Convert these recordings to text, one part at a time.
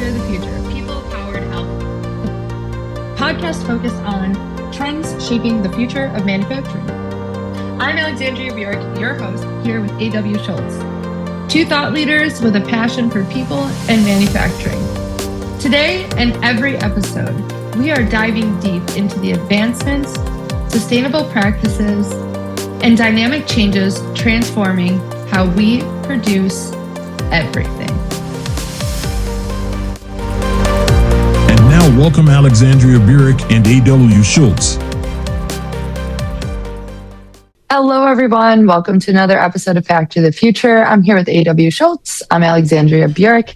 Factor the Future, People-Powered Output. Podcast focused on trends shaping the future of manufacturing. I'm Alexandria Burek, your host, here with A.W. Schultz. Two thought leaders with a passion for people and manufacturing. Today and every episode, we are diving deep into the advancements, sustainable practices, and dynamic changes transforming how we produce everything. And now welcome Alexandria Burek and A.W. Schultz. Hello, everyone. Welcome to another episode of Factor the Future. I'm here with A.W. Schultz. I'm Alexandria Burek.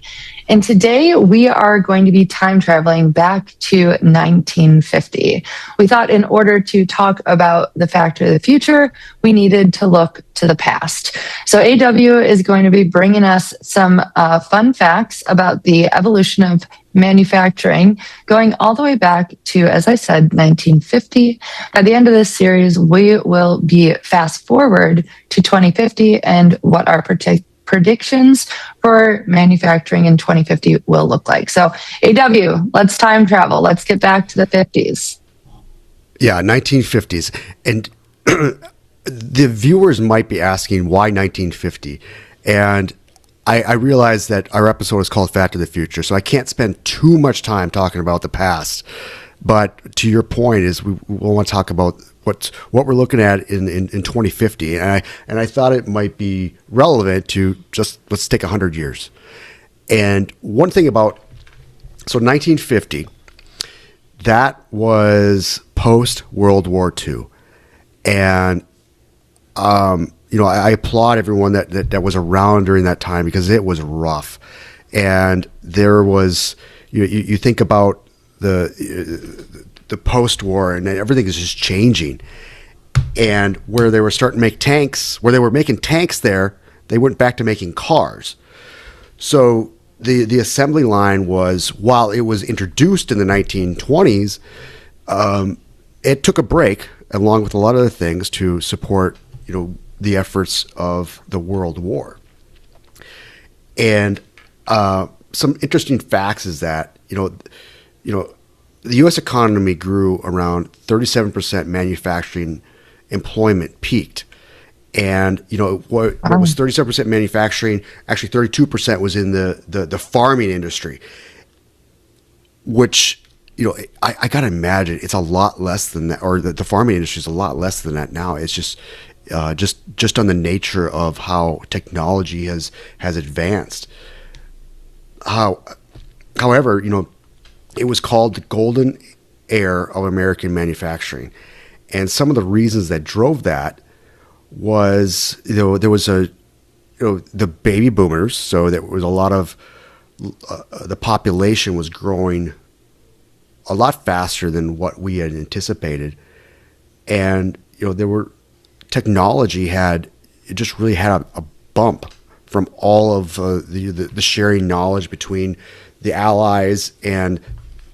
And today we are going to be time traveling back to 1950. We thought in order to talk about the Factor of the Future, we needed to look to the past. So AW is going to be bringing us some fun facts about the evolution of manufacturing, going all the way back to, as I said, 1950. At the end of this series, we will be fast forward to 2050 and what our predictions for manufacturing in 2050 will look like. So AW, let's time travel. Let's get back to the 50s. Yeah, 1950s. And the viewers might be asking why 1950? And I realize that our episode is called Factor the Future, so I can't spend too much time talking about the past. But to your point is we want to talk about what we're looking at in 2050, and I thought it might be relevant to just let's take 100 years. And one thing about 1950, that was post World War II, and I applaud everyone that was around during that time because it was rough, and there was you think about the post-war, and everything is just changing. And where they were starting to make tanks, where they were making tanks there, they went back to making cars. So the assembly line was, while it was introduced in the 1920s, it took a break, along with a lot of other things, to support, the efforts of the World War. And some interesting facts is that, the U.S. economy grew around 37%. Manufacturing employment peaked, and what was 37% manufacturing, actually 32% was in the farming industry, which I gotta imagine it's a lot less than that, or the farming industry is a lot less than that now. It's just on the nature of how technology has advanced. However, it was called the golden era of American manufacturing. And some of the reasons that drove that was, there was the baby boomers. So there was a lot of, the population was growing a lot faster than what we had anticipated. And, technology just really had a bump from all of the sharing knowledge between the Allies and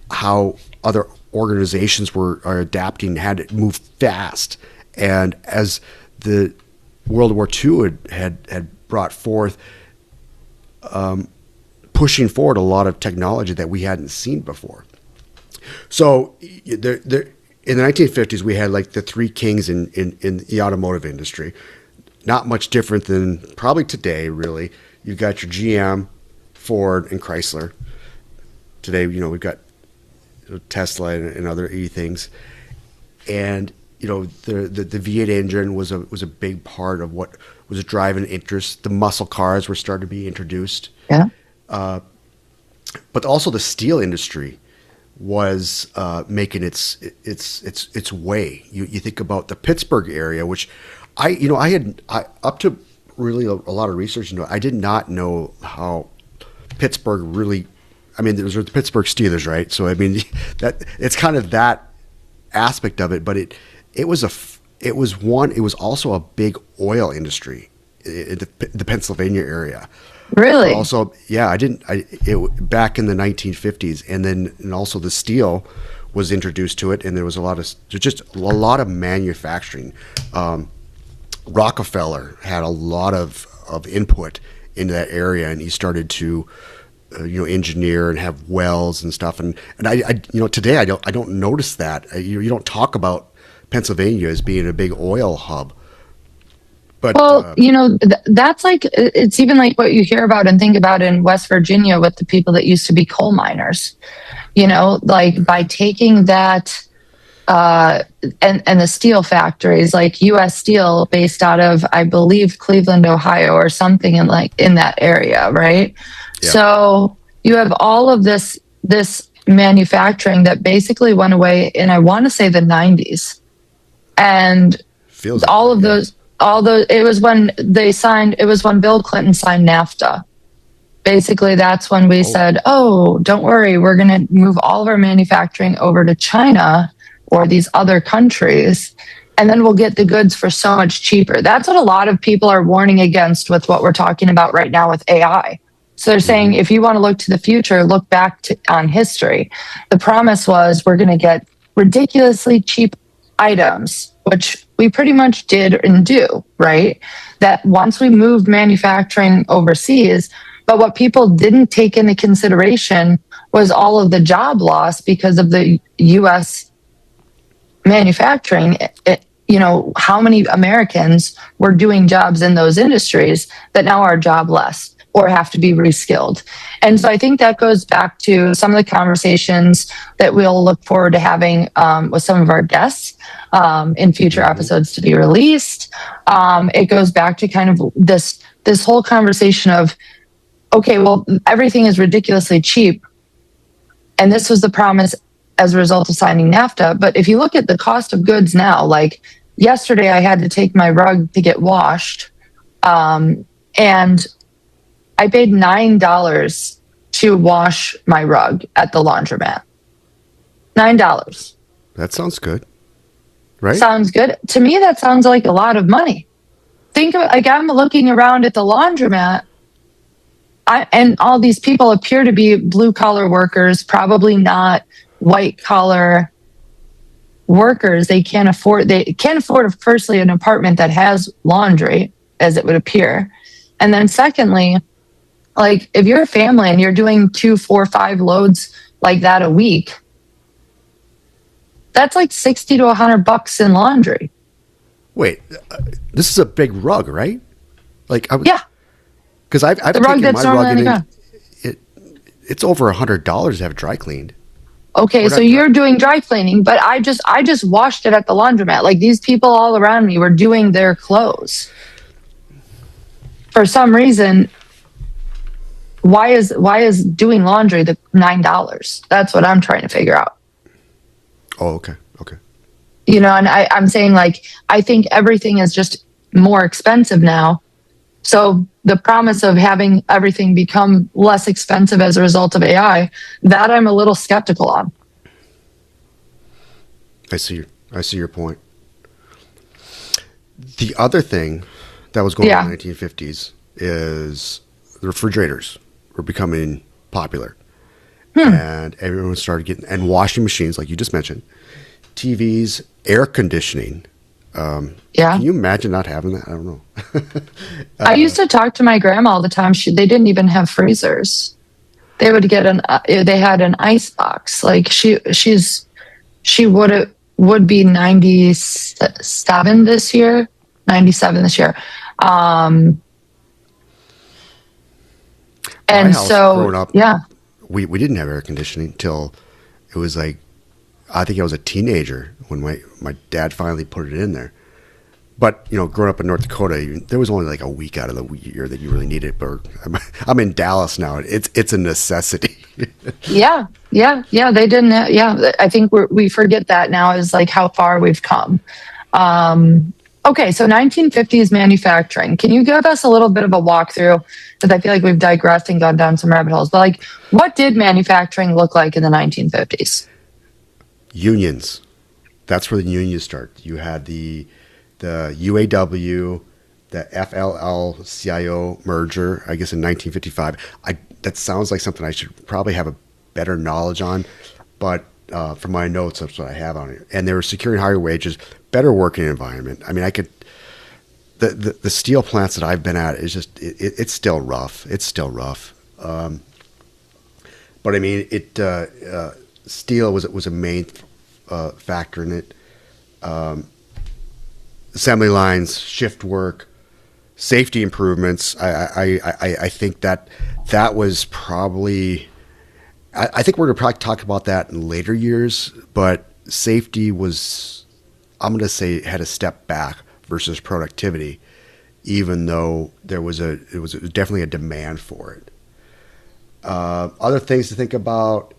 how other organizations are adapting, had to move fast. And as the World War II had brought forth, pushing forward a lot of technology that we hadn't seen before. So in the 1950s, we had like the three kings in the automotive industry. Not much different than probably today, really. You've got your GM, Ford, and Chrysler. Today, we've got Tesla and other things, and the V8 engine was a big part of what was driving interest. The muscle cars were starting to be introduced, but also the steel industry was making its way. You think about the Pittsburgh area, which I had up to really a lot of research. I did not know how Pittsburgh really. I mean, those were the Pittsburgh Steelers, right? So I mean, that it's kind of that aspect of it. But it was also a big oil industry in the Pennsylvania area. Really? Also, yeah, back in the 1950s, and also the steel was introduced to it, and there was a lot of manufacturing. Rockefeller had a lot of input into that area, and he started to engineer and have wells and stuff. And I today I don't notice that. You don't talk about Pennsylvania as being a big oil hub. But, well, that's like, it's even like what you hear about and think about in West Virginia with the people that used to be coal miners, like by taking that, and the steel factories like U.S. Steel based out of, I believe, Cleveland, Ohio or something in that area. Right. Yeah. So you have all of this manufacturing that basically went away in, I want to say, the 90s. And feels all like of those, it was when Bill Clinton signed NAFTA. Basically, that's when we said, oh, don't worry, we're going to move all of our manufacturing over to China or these other countries, and then we'll get the goods for so much cheaper. That's what a lot of people are warning against with what we're talking about right now with AI. So they're saying, if you want to look to the future, look back on history. The promise was we're going to get ridiculously cheap items, which we pretty much did and do, right? That once we moved manufacturing overseas, but what people didn't take into consideration was all of the job loss because of the U.S. manufacturing. How many Americans were doing jobs in those industries that now are jobless or have to be reskilled. And so I think that goes back to some of the conversations that we'll look forward to having with some of our guests in future episodes to be released. It goes back to kind of this whole conversation of, okay, well, everything is ridiculously cheap. And this was the promise as a result of signing NAFTA. But if you look at the cost of goods now, like yesterday, I had to take my rug to get washed. And I paid $9 to wash my rug at the laundromat. $9. That sounds good, right? Sounds good. To me, that sounds like a lot of money. Think of it, like I'm looking around at the laundromat, and all these people appear to be blue collar workers, probably not white collar workers. They can't afford firstly an apartment that has laundry, as it would appear. And then secondly, like if you're a family and you're doing 2, 4, 5 loads like that a week, that's like $60 to $100 in laundry. Wait, this is a big rug, right? Yeah. Because I've taken my rug and it's over $100 to have it dry cleaned. Okay, so you're doing dry cleaning, but I just washed it at the laundromat. Like these people all around me were doing their clothes. For some reason, why is doing laundry the $9? That's what I'm trying to figure out. Oh, okay. And I'm saying, like, I think everything is just more expensive now. So the promise of having everything become less expensive as a result of AI, that I'm a little skeptical on. I see your point. The other thing that was going on in the 1950s is the refrigerators were becoming popular. And everyone started getting, and washing machines, like you just mentioned, TVs, air conditioning. Can you imagine not having that? I don't know. I used to talk to my grandma all the time. They didn't even have freezers. They would get they had an ice box. Like she would be 97 this year. And so growing up, we didn't have air conditioning until it was like, I think I was a teenager when my dad finally put it in there. But, growing up in North Dakota, there was only like a week out of the year that you really needed it. But I'm in Dallas now. It's a necessity. Yeah. They didn't. I think we forget that now is like how far we've come. Okay, so 1950s manufacturing. Can you give us a little bit of a walkthrough? Because I feel like we've digressed and gone down some rabbit holes. But like, what did manufacturing look like in the 1950s? Unions. That's where the unions start. You had the UAW, the FLL-CIO merger, I guess in 1955. That sounds like something I should probably have a better knowledge on, but from my notes, that's what I have on it. And they were securing higher wages, better working environment. I mean, the steel plants that I've been at is just it's still rough. It's still rough. but I mean, steel was a main factor in it. Assembly lines, shift work, safety improvements. I think that was probably. I think we're going to probably talk about that in later years, but safety was, I'm going to say, had a step back versus productivity, even though it was definitely a demand for it. Other things to think about,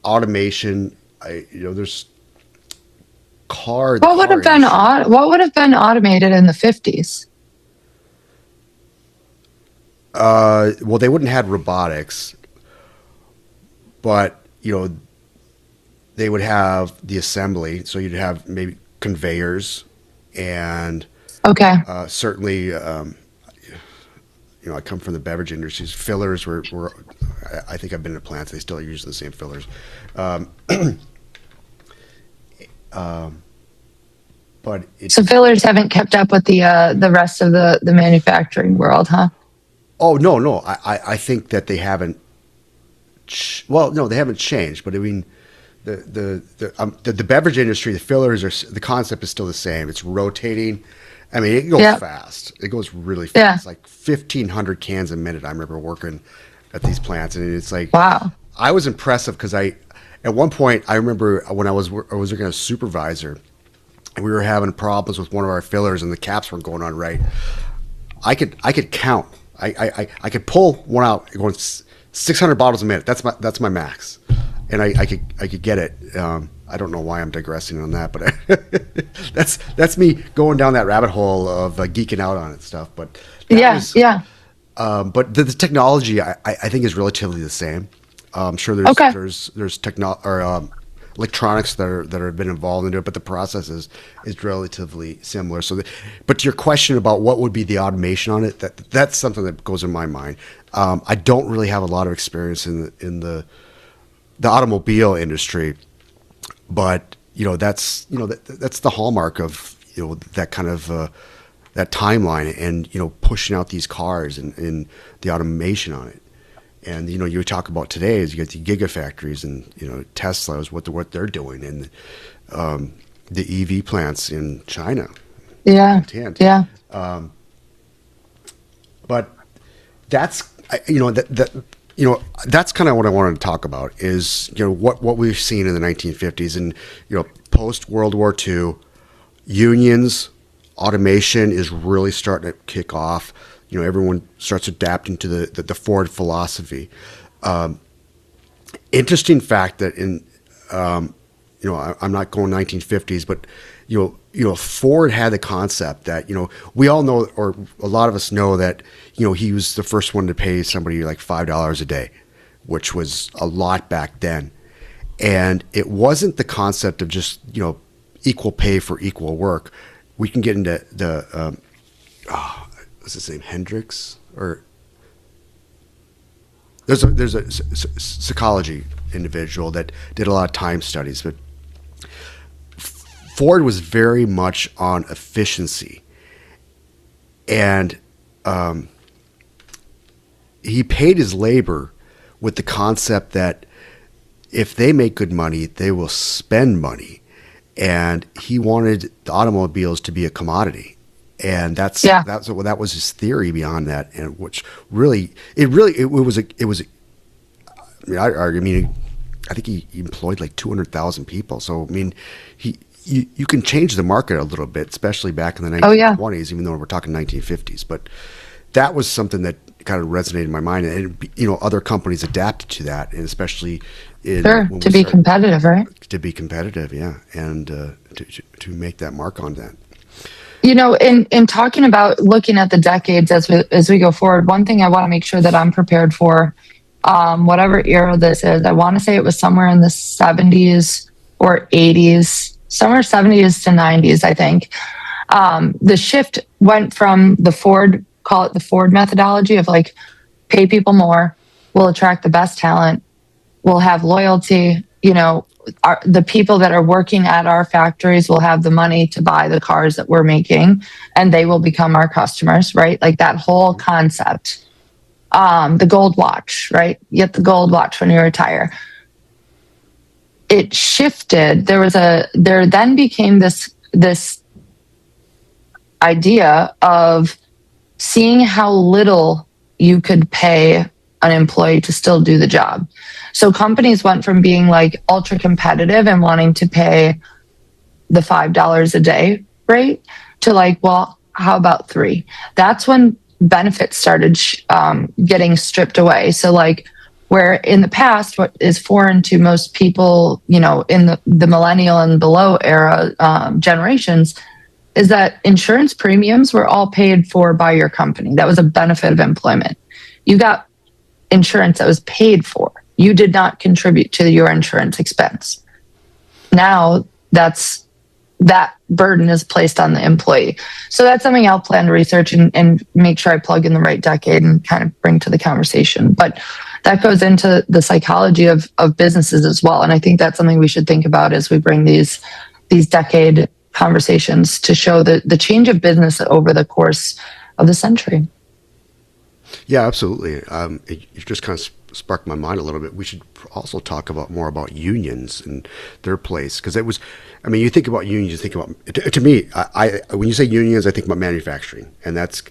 automation. There's What would have been automated in the 50s? Well, they wouldn't have had robotics, but they would have the assembly. So you'd have maybe conveyors, and certainly, I come from the beverage industries. Fillers were I think I've been in plants. They still are using the same fillers. But so fillers haven't kept up with the rest of the manufacturing world, huh? Oh, no. I think that they haven't. No, they haven't changed. But I mean, the beverage industry, the fillers the concept is still the same. It's rotating. I mean, it goes fast. It goes really fast, like 1,500 cans a minute. I remember working at these plants, and it's like, wow. I was impressive because at one point, I remember when I was working as a supervisor, and we were having problems with one of our fillers, and the caps weren't going on right. I could count. I could pull one out going 600 bottles a minute. That's my max, and I could get it. I don't know why I'm digressing on that, but that's me going down that rabbit hole of geeking out on it stuff. But but the technology I think is relatively the same. I'm sure there's electronics that have been involved in it, but the process is relatively similar. So, but to your question about what would be the automation on it, that's something that goes in my mind. I don't really have a lot of experience in the automobile industry, but that's the hallmark of that kind of that timeline, and pushing out these cars and the automation on it. And you talk about today is you got the gigafactories and Tesla's what they're doing, and the EV plants in China. Yeah. But that's that's kind of what I wanted to talk about is what we've seen in the 1950s and post World War II, unions, automation is really starting to kick off. Everyone starts adapting to the Ford philosophy. Interesting fact that I'm not going 1950s, but Ford had the concept that we all know, or a lot of us know that he was the first one to pay somebody like $5 a day, which was a lot back then, and it wasn't the concept of just equal pay for equal work. We can get into the what's his name, Hendricks, or there's a psychology individual that did a lot of time studies, but Ford was very much on efficiency, and he paid his labor with the concept that if they make good money, they will spend money, and he wanted the automobiles to be a commodity. And that was his theory behind that, and which really it was. I think he employed like 200,000 people. So I mean, you can change the market a little bit, especially back in the 1920s, even though we're talking 1950s. But that was something that kind of resonated in my mind, and other companies adapted to that, and especially to be competitive, right? To be competitive, yeah, and to make that mark on that. In talking about looking at the decades as we go forward, one thing I want to make sure that I'm prepared for, whatever era this is, I want to say it was somewhere in the 70s or 80s, somewhere 70s to 90s, I think. The shift went from call it the Ford methodology of like, pay people more, we'll attract the best talent, we'll have loyalty, the people that are working at our factories will have the money to buy the cars that we're making, and they will become our customers, right? Like that whole concept. the gold watch, right? You get the gold watch when you retire. It shifted. There then became this idea of seeing how little you could pay an employee to still do the job. So companies went from being like ultra competitive and wanting to pay the $5 a day rate to like, well, how about $3? That's when benefits started getting stripped away. So like, where in the past, what is foreign to most people, in the millennial and below era generations, is that insurance premiums were all paid for by your company. That was a benefit of employment. You got insurance that was paid for. You did not contribute to your insurance expense. Now that burden is placed on the employee. So that's something I'll plan to research and make sure I plug in the right decade and kind of bring to the conversation. But that goes into the psychology of businesses as well. And I think that's something we should think about as we bring these decade conversations to show the change of business over the course of the century. Yeah, absolutely. It just kind of sparked my mind a little bit. We should also talk more about unions and their place, because you think about unions, you think about, to me, when you say unions, I think about manufacturing, and that's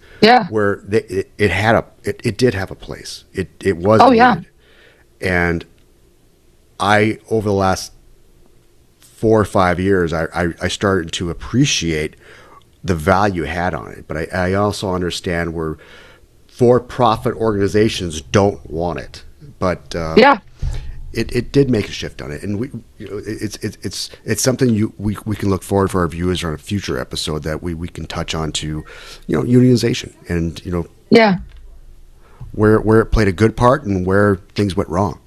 where it did have a place. It was needed. And over the last 4 or 5 years, I started to appreciate the value it had on it. But I also understand where for-profit organizations don't want it. But it did make a shift on it, and it's something we can look forward for our viewers on a future episode that we can touch on to, unionization and where it played a good part and where things went wrong.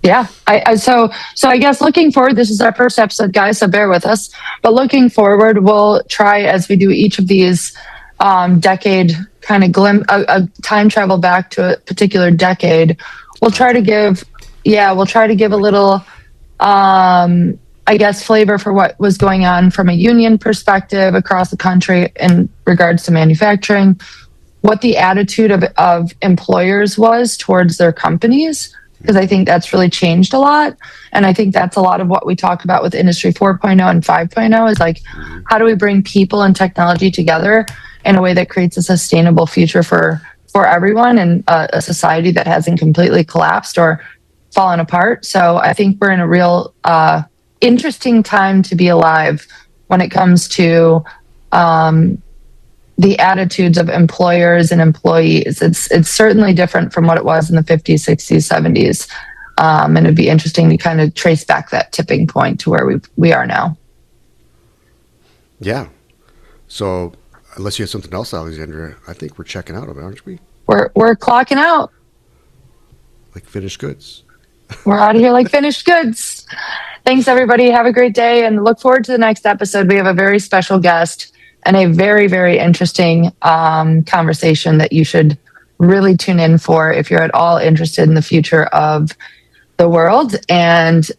Yeah. So I guess looking forward, this is our first episode, guys, so bear with us. But looking forward, we'll try, as we do each of these decade kind of a time travel back to a particular decade. We'll try to give a little, I guess, flavor for what was going on from a union perspective across the country in regards to manufacturing, what the attitude of employers was towards their companies, because I think that's really changed a lot. And I think that's a lot of what we talk about with Industry 4.0 and 5.0 is like, how do we bring people and technology together in a way that creates a sustainable future for everyone and a society that hasn't completely collapsed or fallen apart. So I think we're in a real interesting time to be alive when it comes to the attitudes of employers and employees. It's certainly different from what it was in the 50s, 60s, 70s. And it'd be interesting to kind of trace back that tipping point to where we are now. Yeah. So unless you have something else, Alexandria, I think we're checking out of it, aren't we? We're clocking out. Like finished goods. We're out of here like finished goods. Thanks, everybody. Have a great day and look forward to the next episode. We have a very special guest and a very, very interesting conversation that you should really tune in for if you're at all interested in the future of the world and,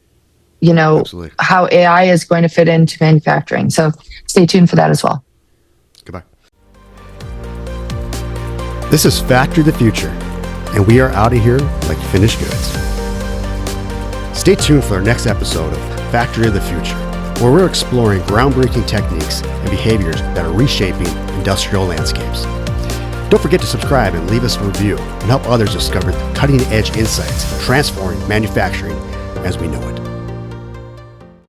Absolutely. How AI is going to fit into manufacturing. So stay tuned for that as well. Goodbye. This is Factory of the Future, and we are out of here like finished goods. Stay tuned for our next episode of Factory of the Future, where we're exploring groundbreaking techniques and behaviors that are reshaping industrial landscapes. Don't forget to subscribe and leave us a review and help others discover the cutting-edge insights transforming manufacturing as we know it.